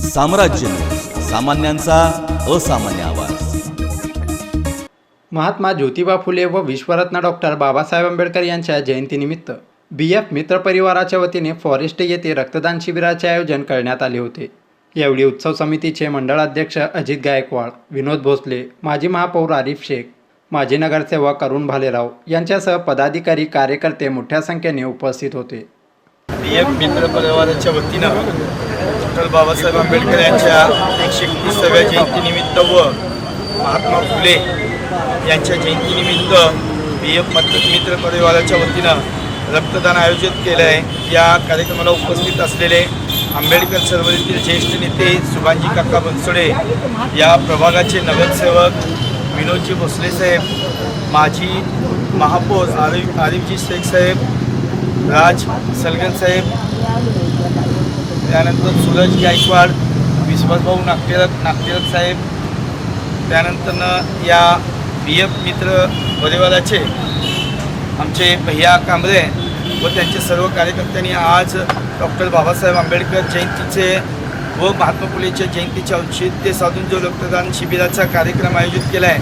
साम्राज्य न्यूज, सामान्यांचा असामान्य आवाज। महात्मा ज्योतिबा फुले व विश्वरत्न डॉक्टर बाबासाहेब आंबेडकर यांच्या जयंतीनिमित्त BF मित्र परिवाराच्या वतीने फॉरेस्ट येथे रक्तदान शिबिराचे आयोजन करण्यात आले होते। यावेळी उत्सव समितीचे मंडळ अध्यक्ष अजित गायकवाड, विनोद भोसले, माजी महापौर आरिफ शेख, माजी नगरसेवक अरुण भालेराव यांच्यासह पदाधिकारी कार्यकर्ते मोठ्या संख्येने उपस्थित होते। BF मित्र परिवाराच्या वतीनं डॉक्टर बाबासाहेब आंबेडकर यांच्या 131व्या जयंतीनिमित्त व महात्मा फुले यांच्या जयंतीनिमित्त BF मित्र परिवाराच्या वतीनं रक्तदान आयोजित केलं आहे। या कार्यक्रमाला उपस्थित असलेले आंबेडकर चळवळीतील ज्येष्ठ नेते सुभाषजी काका बनसोडे, या प्रभागाचे नगरसेवक विनोदजी भोसले साहेब, माजी महापौर आरिफजी शेख साहेब, राज सलगन साहेब, त्यानंतर सूरज गायकवाड, विश्वासभाऊ नागटिळक साहेब, त्यानंतर या BF मित्र परिवाराचे आमचे भैया कांबळे व त्यांचे सर्व कार्यकर्त्यांनी आज डॉक्टर बाबासाहेब आंबेडकर जयंतीचे व महात्मा फुलेच्या जयंतीचे औचित्य साधून जो रक्तदान शिबिराचा कार्यक्रम आयोजित केला आहे।